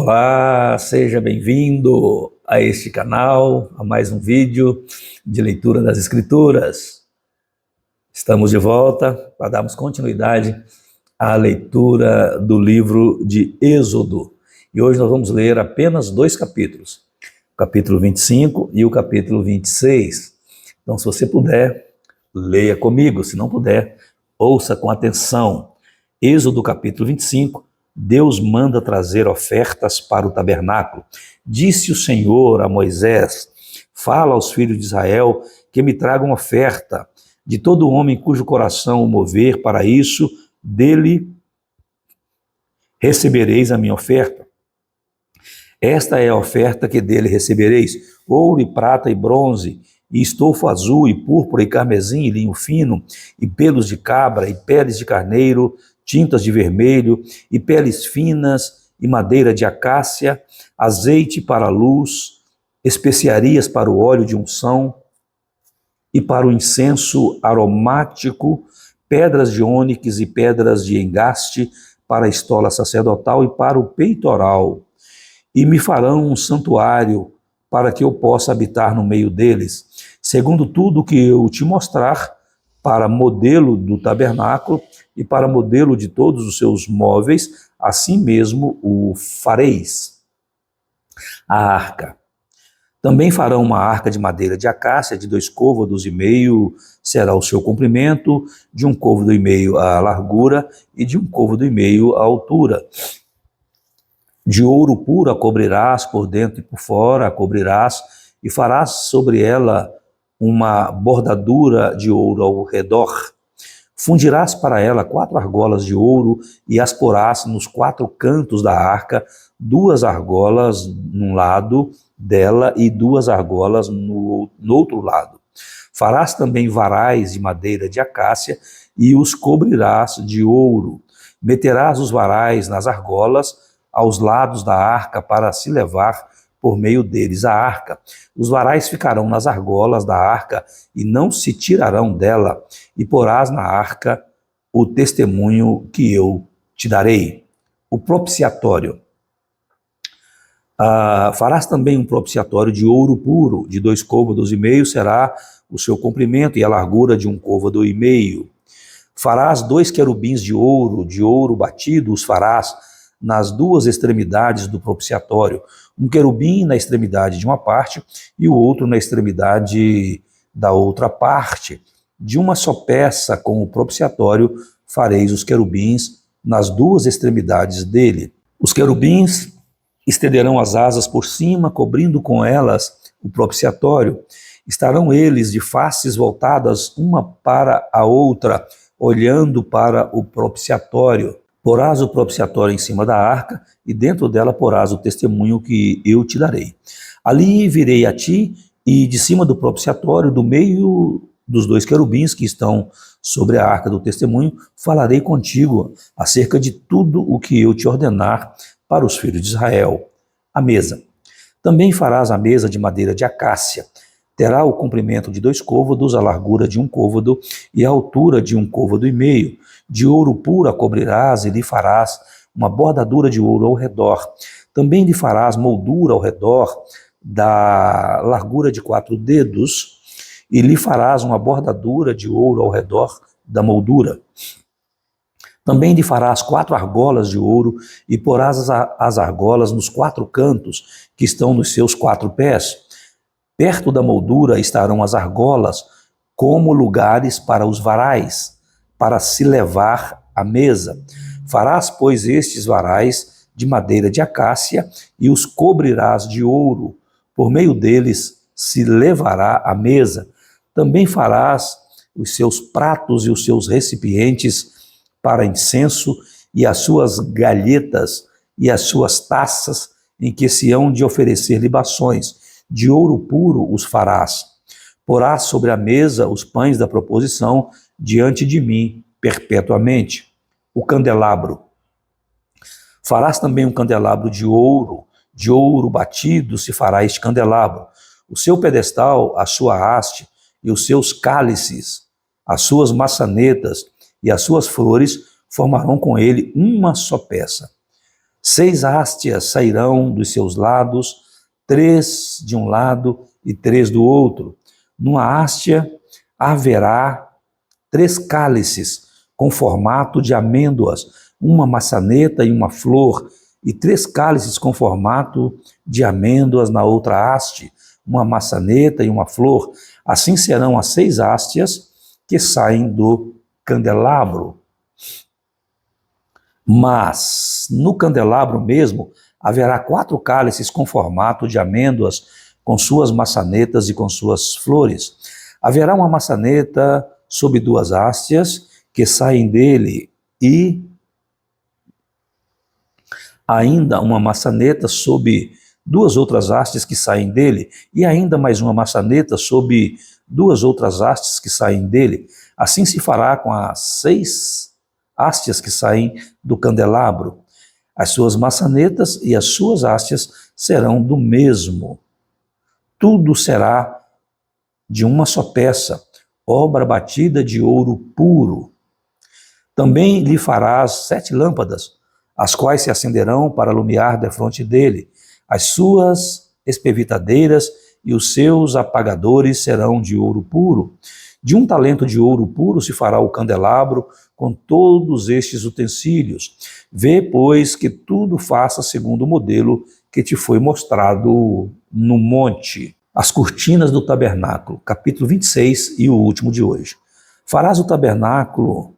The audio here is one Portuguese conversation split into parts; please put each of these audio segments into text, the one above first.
Olá, seja bem-vindo a este canal, a mais um vídeo de leitura das Escrituras. Estamos de volta para darmos continuidade à leitura do livro de Êxodo. E hoje nós vamos ler apenas dois capítulos, o capítulo 25 e o capítulo 26. Então, se você puder, leia comigo, se não puder, ouça com atenção. Êxodo capítulo 25. Deus manda trazer ofertas para o tabernáculo. Disse o Senhor a Moisés: fala aos filhos de Israel que me tragam oferta. De todo homem cujo coração o mover para isso, dele recebereis a minha oferta. Esta é a oferta que dele recebereis: ouro e prata e bronze, e estofo azul e púrpura e carmesim e linho fino, e pelos de cabra e peles de carneiro, tintas de vermelho, e peles finas, e madeira de acácia, azeite para a luz, especiarias para o óleo de unção, e para o incenso aromático, pedras de ônix e pedras de engaste, para a estola sacerdotal e para o peitoral. E me farão um santuário, para que eu possa habitar no meio deles, segundo tudo que eu te mostrar, para modelo do tabernáculo e para modelo de todos os seus móveis, assim mesmo o fareis. A arca. Também farão uma arca de madeira de acácia, de 2,5 côvados, será o seu comprimento, de 1,5 côvado a largura e de 1,5 côvado a altura. De ouro puro a cobrirás por dentro e por fora, a cobrirás, e farás sobre ela uma bordadura de ouro ao redor. Fundirás para ela 4 argolas de ouro e as porás nos 4 cantos da arca, 2 argolas num lado dela e 2 argolas no outro lado. Farás também varais de madeira de acácia e os cobrirás de ouro. Meterás os varais nas argolas aos lados da arca para se levar por meio deles a arca. Os varais ficarão nas argolas da arca e não se tirarão dela, e porás na arca o testemunho que eu te darei. O propiciatório. Farás também um propiciatório de ouro puro, de 2,5 côvados será o seu comprimento, e a largura de 1,5 côvado. Farás 2 querubins de ouro batido, os farás nas 2 extremidades do propiciatório, um querubim na extremidade de uma parte e o outro na extremidade da outra parte. De uma só peça com o propiciatório fareis os querubins nas 2 extremidades dele. Os querubins estenderão as asas por cima, cobrindo com elas o propiciatório. Estarão eles de faces voltadas uma para a outra, olhando para o propiciatório. Porás o propiciatório em cima da arca, e dentro dela porás o testemunho que eu te darei. Ali virei a ti, e de cima do propiciatório, do meio dos 2 querubins que estão sobre a arca do testemunho, falarei contigo acerca de tudo o que eu te ordenar para os filhos de Israel. A mesa. Também farás a mesa de madeira de acácia. Terá o comprimento de 2 côvados, a largura de 1 côvado e a altura de 1,5 côvado. De ouro puro a cobrirás e lhe farás uma bordadura de ouro ao redor. Também lhe farás moldura ao redor da largura de 4 dedos e lhe farás uma bordadura de ouro ao redor da moldura. Também lhe farás 4 argolas de ouro e porás as argolas nos 4 cantos que estão nos seus 4 pés. Perto da moldura estarão as argolas como lugares para os varais, para se levar à mesa. Farás, pois, estes varais de madeira de acácia e os cobrirás de ouro. Por meio deles se levará à mesa. Também farás os seus pratos e os seus recipientes para incenso e as suas galhetas e as suas taças em que se hão de oferecer libações. De ouro puro os farás. Porás sobre a mesa os pães da proposição diante de mim perpetuamente. O candelabro. Farás também um candelabro de ouro batido se fará este candelabro. O seu pedestal, a sua haste e os seus cálices, as suas maçanetas e as suas flores formarão com ele uma só peça. 6 hastes sairão dos seus lados, 3 de um lado e 3 do outro. Numa hastia haverá 3 cálices com formato de amêndoas, uma maçaneta e uma flor, e 3 cálices com formato de amêndoas na outra haste, uma maçaneta e uma flor. Assim serão as 6 hastes que saem do candelabro. Mas no candelabro mesmo haverá 4 cálices com formato de amêndoas, com suas maçanetas e com suas flores. Haverá uma maçaneta sob 2 hastes que saem dele, e ainda uma maçaneta sob 2 outras hastes que saem dele, e ainda mais uma maçaneta sob 2 outras hastes que saem dele. Assim se fará com as 6 hastes que saem do candelabro. As suas maçanetas e as suas hastes serão do mesmo. Tudo será de uma só peça, obra batida de ouro puro. Também lhe farás 7 lâmpadas, as quais se acenderão para alumiar defronte dele. As suas espevitadeiras e os seus apagadores serão de ouro puro. De 1 talento de ouro puro se fará o candelabro com todos estes utensílios. Vê, pois, que tudo faça segundo o modelo que te foi mostrado no monte. As cortinas do tabernáculo, capítulo 26 e o último de hoje. Farás o tabernáculo,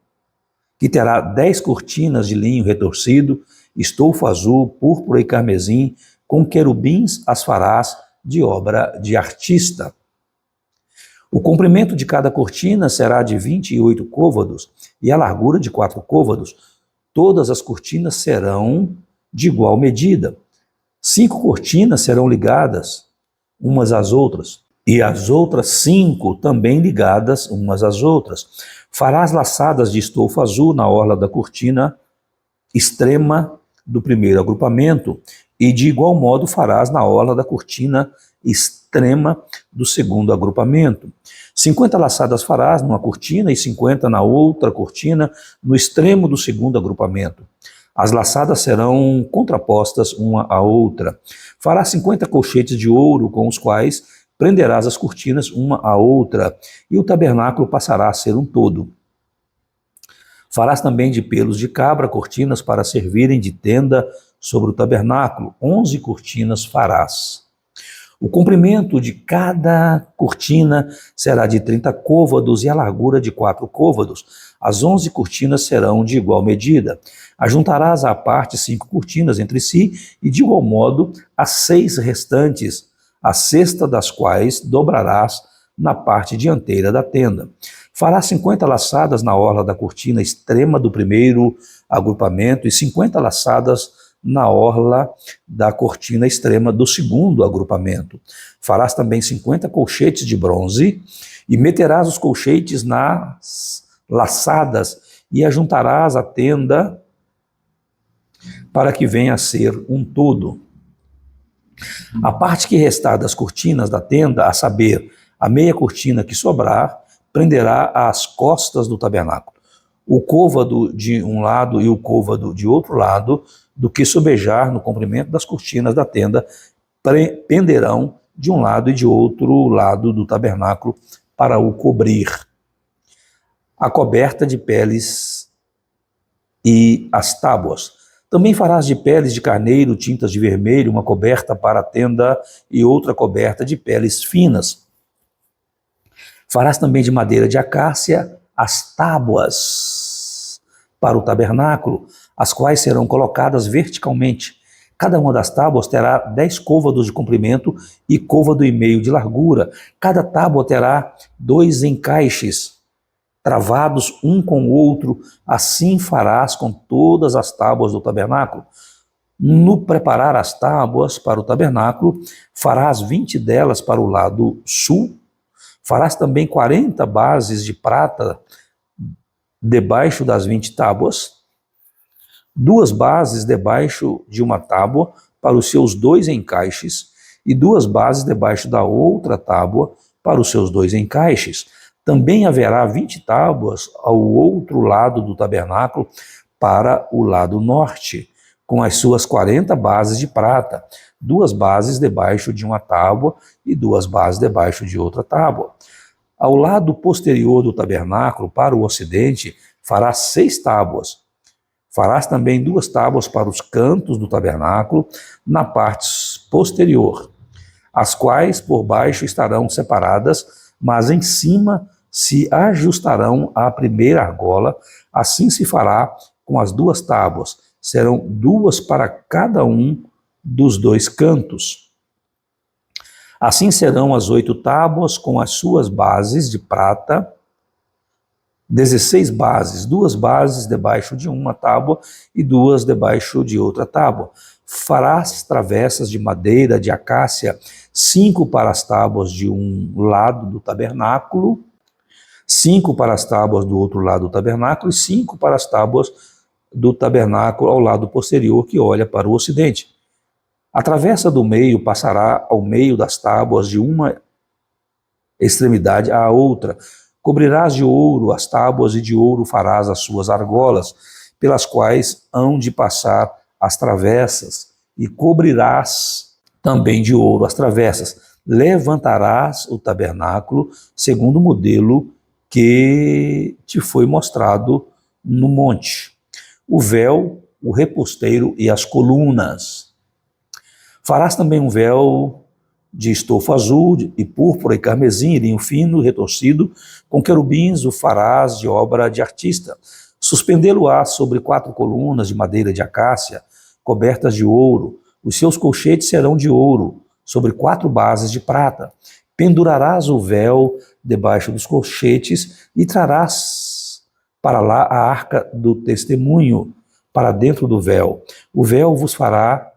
que terá 10 cortinas de linho retorcido, estofo azul, púrpura e carmesim, com querubins as farás de obra de artista. O comprimento de cada cortina será de 28 côvados e a largura de 4 côvados. Todas as cortinas serão de igual medida. 5 cortinas serão ligadas umas às outras, e as outras 5 também ligadas umas às outras. Farás laçadas de estofo azul na orla da cortina extrema do primeiro agrupamento, e de igual modo farás na orla da cortina extrema do segundo agrupamento. 50 laçadas farás numa cortina e 50 na outra cortina, no extremo do segundo agrupamento. As laçadas serão contrapostas uma à outra. Farás 50 colchetes de ouro com os quais prenderás as cortinas uma à outra, e o tabernáculo passará a ser um todo. Farás também de pelos de cabra cortinas para servirem de tenda sobre o tabernáculo. 11 cortinas farás. O comprimento de cada cortina será de 30 côvados e a largura de 4 côvados. As 11 cortinas serão de igual medida. Ajuntarás à parte 5 cortinas entre si e, de igual modo, as 6 restantes, a sexta das quais dobrarás na parte dianteira da tenda. Farás 50 laçadas na orla da cortina extrema do primeiro agrupamento e 50 laçadas na orla da cortina extrema do segundo agrupamento. Farás também 50 colchetes de bronze e meterás os colchetes nas laçadas e ajuntarás a tenda para que venha a ser um todo. A parte que restar das cortinas da tenda, a saber, a meia cortina que sobrar, prenderá às costas do tabernáculo. O côvado de um lado e o côvado de outro lado, do que sobejar no comprimento das cortinas da tenda, penderão de um lado e de outro lado do tabernáculo para o cobrir. A coberta de peles e as tábuas. Também farás de peles de carneiro, tintas de vermelho, uma coberta para a tenda e outra coberta de peles finas. Farás também de madeira de acácia as tábuas para o tabernáculo, as quais serão colocadas verticalmente. Cada uma das tábuas terá 10 côvados de comprimento e côvado e meio de largura. Cada tábua terá 2 encaixes, travados um com o outro. Assim farás com todas as tábuas do tabernáculo. No preparar as tábuas para o tabernáculo, farás 20 delas para o lado sul. Farás também 40 bases de prata debaixo das 20 tábuas, 2 bases debaixo de uma tábua para os seus 2 encaixes e 2 bases debaixo da outra tábua para os seus 2 encaixes. Também haverá 20 tábuas ao outro lado do tabernáculo para o lado norte. com as suas 40 bases de prata, 2 bases debaixo de uma tábua e 2 bases debaixo de outra tábua. Ao lado posterior do tabernáculo, para o ocidente, farás 6 tábuas. Farás também 2 tábuas para os cantos do tabernáculo, na parte posterior, as quais por baixo estarão separadas, mas em cima se ajustarão à primeira argola. Assim se fará com as 2 tábuas. Serão 2 para cada um dos 2 cantos. Assim serão as 8 tábuas com as suas bases de prata, 16 bases, 2 bases debaixo de uma tábua e 2 debaixo de outra tábua. Farás travessas de madeira de acácia, 5 para as tábuas de um lado do tabernáculo, 5 para as tábuas do outro lado do tabernáculo e 5 para as tábuas do tabernáculo ao lado posterior que olha para o ocidente. A travessa do meio passará ao meio das tábuas de uma extremidade à outra. Cobrirás de ouro as tábuas e de ouro farás as suas argolas, pelas quais hão de passar as travessas, e cobrirás também de ouro as travessas. Levantarás o tabernáculo segundo o modelo que te foi mostrado no monte. O véu, o reposteiro e as colunas. Farás também um véu de estofa azul e púrpura e carmesim, linho fino, retorcido, com querubins o farás de obra de artista. Suspendê-lo-ás sobre 4 colunas de madeira de acácia, cobertas de ouro. Os seus colchetes serão de ouro, sobre 4 bases de prata. Pendurarás o véu debaixo dos colchetes e trarás para lá a arca do testemunho, para dentro do véu. O véu vos fará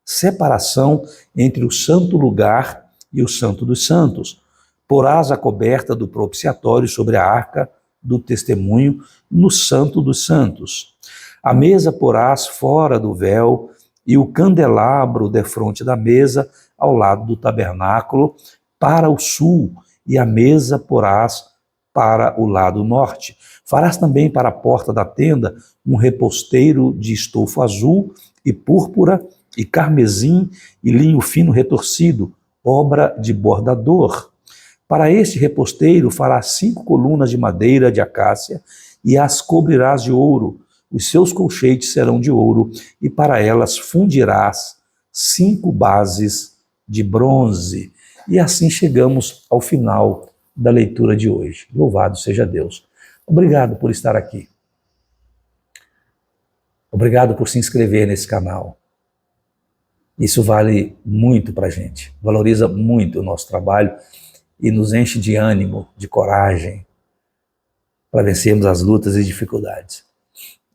separação entre o santo lugar e o santo dos santos. Porás a coberta do propiciatório sobre a arca do testemunho no santo dos santos. A mesa porás fora do véu e o candelabro defronte da mesa ao lado do tabernáculo para o sul, e a mesa porás para o lado norte. Farás também para a porta da tenda um reposteiro de estofo azul e púrpura e carmesim e linho fino retorcido, obra de bordador. Para este reposteiro farás 5 colunas de madeira de acácia e as cobrirás de ouro. Os seus colchetes serão de ouro e para elas fundirás 5 bases de bronze. E assim chegamos ao final da leitura de hoje. Louvado seja Deus. Obrigado por estar aqui. Obrigado por se inscrever nesse canal. Isso vale muito para a gente, valoriza muito o nosso trabalho e nos enche de ânimo, de coragem, para vencermos as lutas e dificuldades.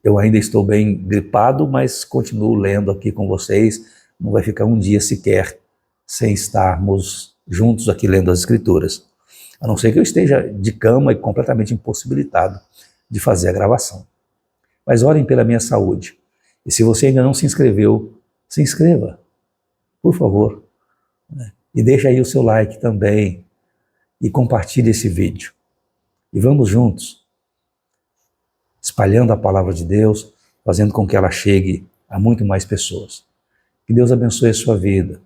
Eu ainda estou bem gripado, mas continuo lendo aqui com vocês. Não vai ficar um dia sequer sem estarmos juntos aqui lendo as Escrituras. A não ser que eu esteja de cama e completamente impossibilitado de fazer a gravação. Mas orem pela minha saúde. E se você ainda não se inscreveu, se inscreva, por favor. E deixa aí o seu like também e compartilhe esse vídeo. E vamos juntos, espalhando a palavra de Deus, fazendo com que ela chegue a muito mais pessoas. Que Deus abençoe a sua vida,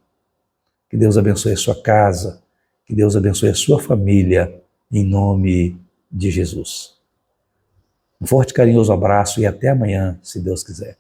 que Deus abençoe a sua casa, que Deus abençoe a sua família, em nome de Jesus. Um forte e carinhoso abraço e até amanhã, se Deus quiser.